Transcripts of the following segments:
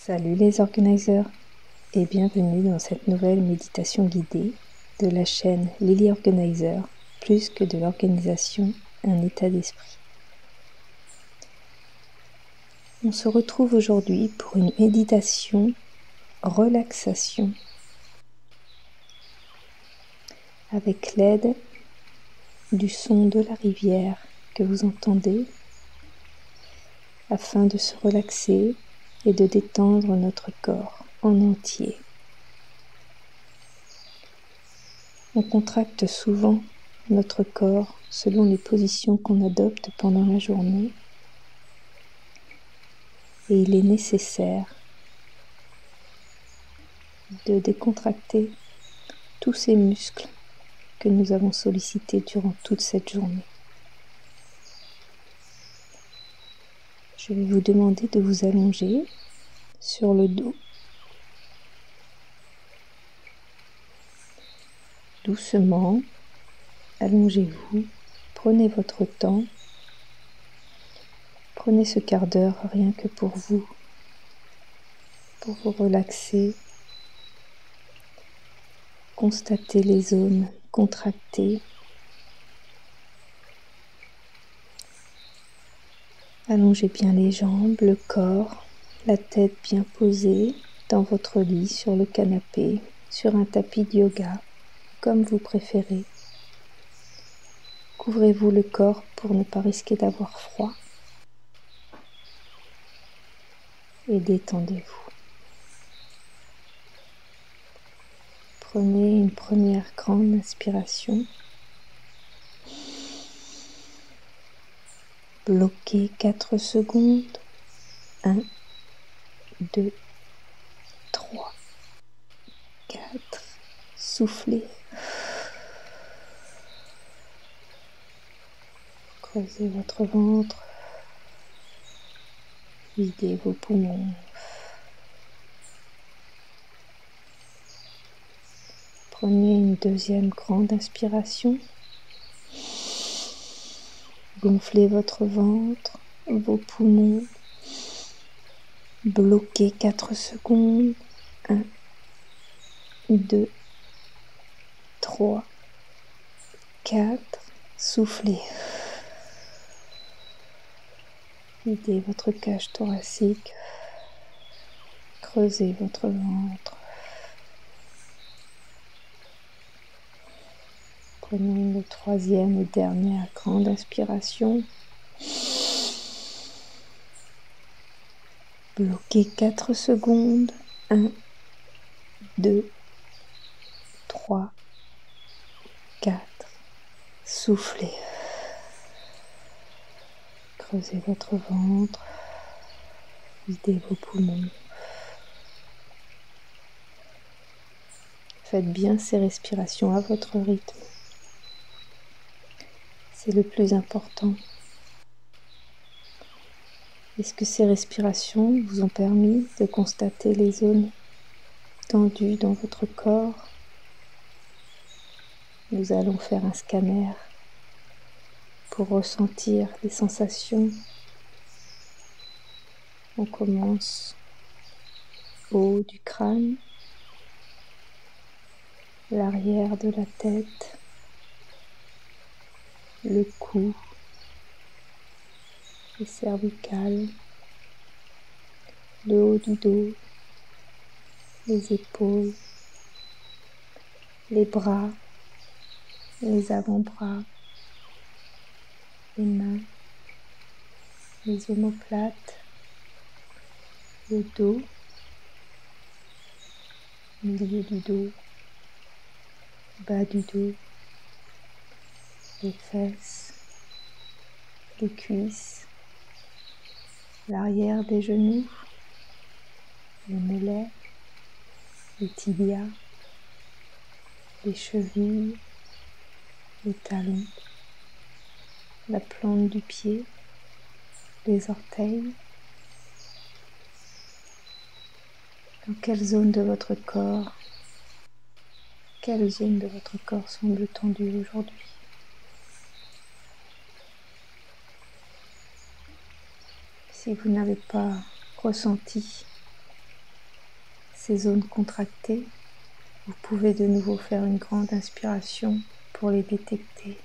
Salut les organiseurs et bienvenue dans cette nouvelle méditation guidée de la chaîne Lily Organizer, plus que de l'organisation, un état d'esprit. On se retrouve aujourd'hui pour une méditation relaxation avec l'aide du son de la rivière que vous entendez afin de se relaxer et de détendre notre corps en entier. On contracte souvent notre corps selon les positions qu'on adopte pendant la journée et il est nécessaire de décontracter tous ces muscles que nous avons sollicités durant toute cette journée. Je vais vous demander de vous allonger sur le dos. Doucement, allongez-vous, prenez votre temps, prenez ce quart d'heure rien que pour vous relaxer, constatez les zones contractées, allongez bien les jambes, le corps, la tête bien posée dans votre lit, sur le canapé, sur un tapis de yoga, comme vous préférez. Couvrez-vous le corps pour ne pas risquer d'avoir froid et détendez-vous. Prenez une première grande inspiration. Bloquez 4 secondes. 1, 2, 3, 4. Soufflez. Creusez votre ventre. Videz vos poumons. Prenez une deuxième grande inspiration. Gonflez votre ventre, vos poumons. Bloquez 4 secondes. 1, 2, 3, 4. Soufflez. Videz votre cage thoracique. Creusez votre ventre. Prenez une troisième et dernière grande inspiration. Bloquez 4 secondes. 1, 2, 3, 4. Soufflez. Creusez votre ventre. Videz vos poumons. Faites bien ces respirations à votre rythme. C'est le plus important. Est-ce que ces respirations vous ont permis de constater les zones tendues dans votre corps? Nous allons faire un scanner pour ressentir les sensations. On commence au haut du crâne, l'arrière de la tête, le cou, les cervicales, le haut du dos, les épaules, les bras, les avant-bras, les mains, les omoplates, le dos, milieu du dos, bas du dos, les fesses, les cuisses, l'arrière des genoux, les mollets, les tibias, les chevilles, les talons, la plante du pied, les orteils. Dans quelle zone de votre corps semble tendue aujourd'hui? Si vous n'avez pas ressenti ces zones contractées, vous pouvez de nouveau faire une grande inspiration pour les détecter.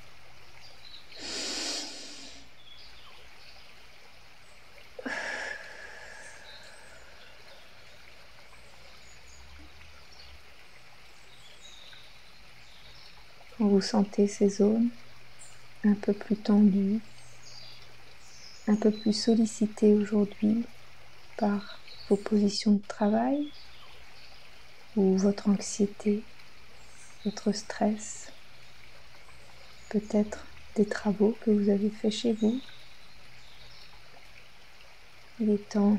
Quand vous sentez ces zones un peu plus tendues, un peu plus sollicitées aujourd'hui par vos positions de travail ou votre anxiété, votre stress, peut-être des travaux que vous avez faits chez vous. Il est temps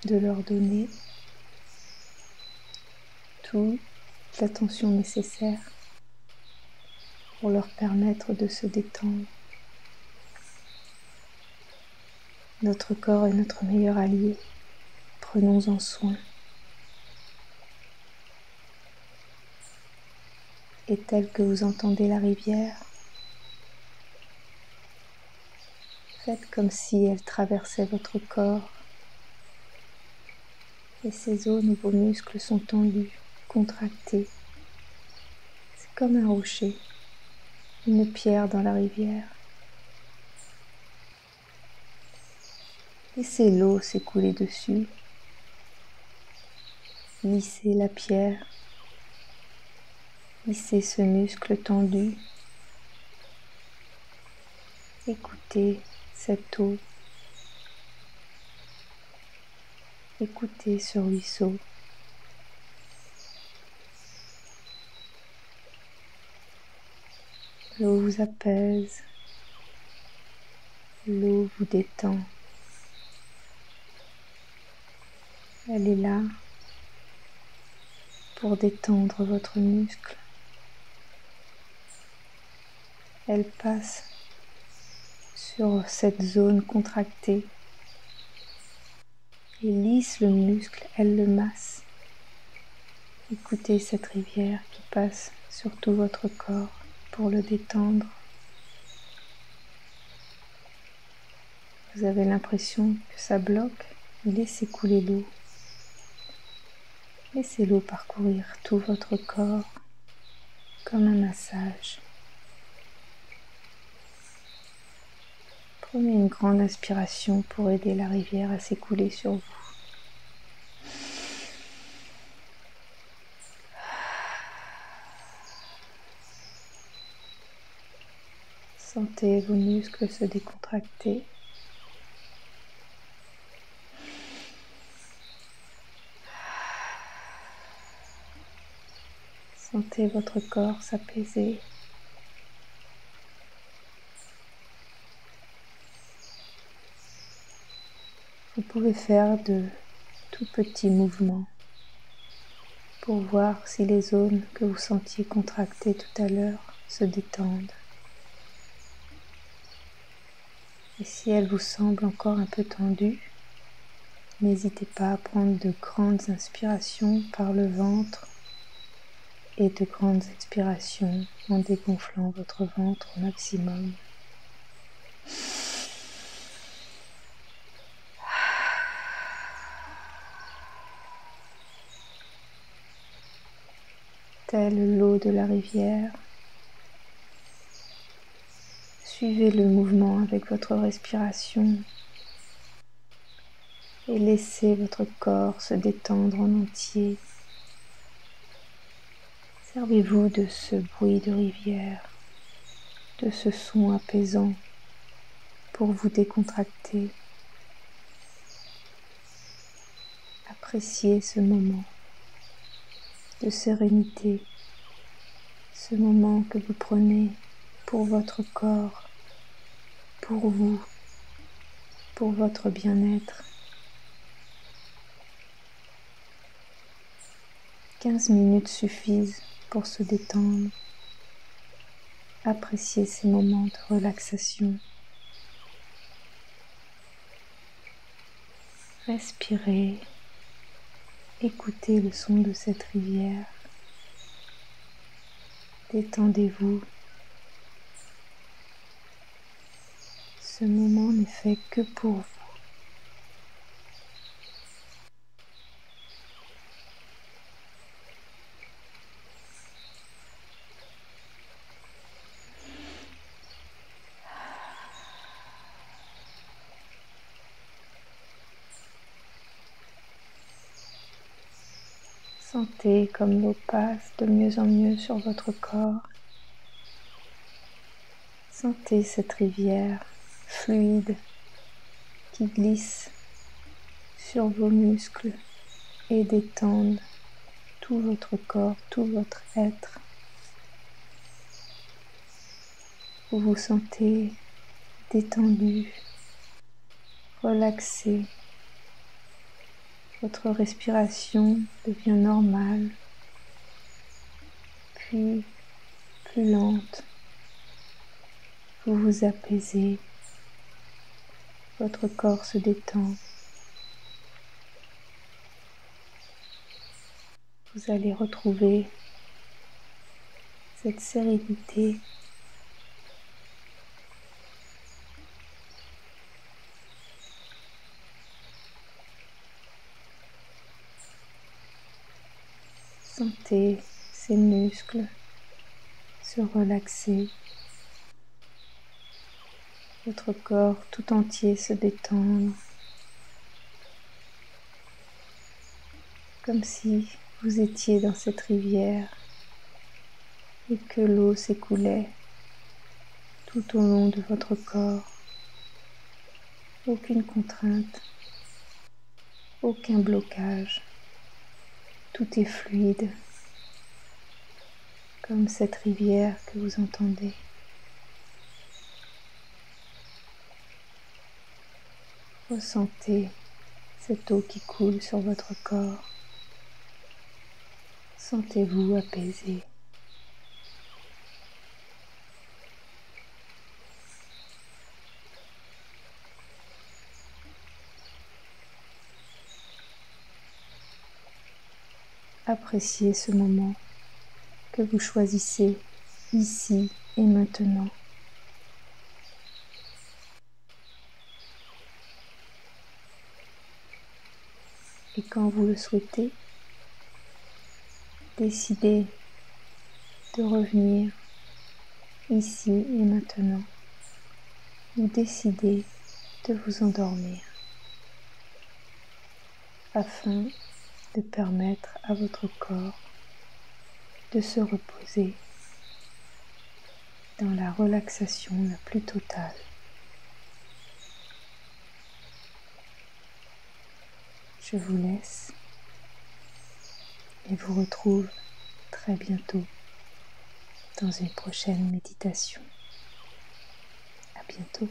de leur donner toute l'attention nécessaire pour leur permettre de se détendre. Notre corps est notre meilleur allié. Prenons-en soin. Et tel que vous entendez la rivière, faites comme si elle traversait votre corps et ces zones où vos muscles sont tendus, contractés. C'est comme un rocher, une pierre dans la rivière. Laissez l'eau s'écouler dessus. Lissez la pierre. Lissez ce muscle tendu. Écoutez cette eau. Écoutez ce ruisseau. L'eau vous apaise. L'eau vous détend. Elle est là pour détendre votre muscle. Elle passe sur cette zone contractée et lisse le muscle, elle le masse. Écoutez cette rivière qui passe sur tout votre corps pour le détendre. Vous avez l'impression que ça bloque, laissez couler l'eau. Laissez l'eau parcourir tout votre corps comme un massage. Prenez une grande inspiration pour aider la rivière à s'écouler sur vous. Sentez vos muscles se décontracter. Sentez votre corps s'apaiser. Vous pouvez faire de tout petits mouvements pour voir si les zones que vous sentiez contractées tout à l'heure se détendent. Et si elles vous semblent encore un peu tendues, n'hésitez pas à prendre de grandes inspirations par le ventre et de grandes expirations en dégonflant votre ventre au maximum. Telle l'eau de la rivière, suivez le mouvement avec votre respiration et laissez votre corps se détendre en entier. Servez-vous de ce bruit de rivière, de ce son apaisant pour vous décontracter. Appréciez ce moment de sérénité, ce moment que vous prenez pour votre corps, pour vous, pour votre bien-être. 15 minutes suffisent pour se détendre. Appréciez ces moments de relaxation. Respirez, écoutez le son de cette rivière. Détendez-vous. Ce moment n'est fait que pour vous. Sentez comme l'eau passe de mieux en mieux sur votre corps. Sentez cette rivière fluide qui glisse sur vos muscles et détende tout votre corps, tout votre être. Vous vous sentez détendu, relaxé. Votre respiration devient normale, puis plus lente. Vous vous apaisez, votre corps se détend. Vous allez retrouver cette sérénité. Sentez ces muscles se relaxer. Votre corps tout entier se détendre. Comme si vous étiez dans cette rivière et que l'eau s'écoulait tout au long de votre corps. Aucune contrainte, aucun blocage. Tout est fluide, comme cette rivière que vous entendez. Ressentez cette eau qui coule sur votre corps. Sentez-vous apaisé. Appréciez ce moment que vous choisissez ici et maintenant. Et quand vous le souhaitez, décidez de revenir ici et maintenant ou décidez de vous endormir afin de permettre à votre corps de se reposer dans la relaxation la plus totale. Je vous laisse et vous retrouve très bientôt dans une prochaine méditation. À bientôt.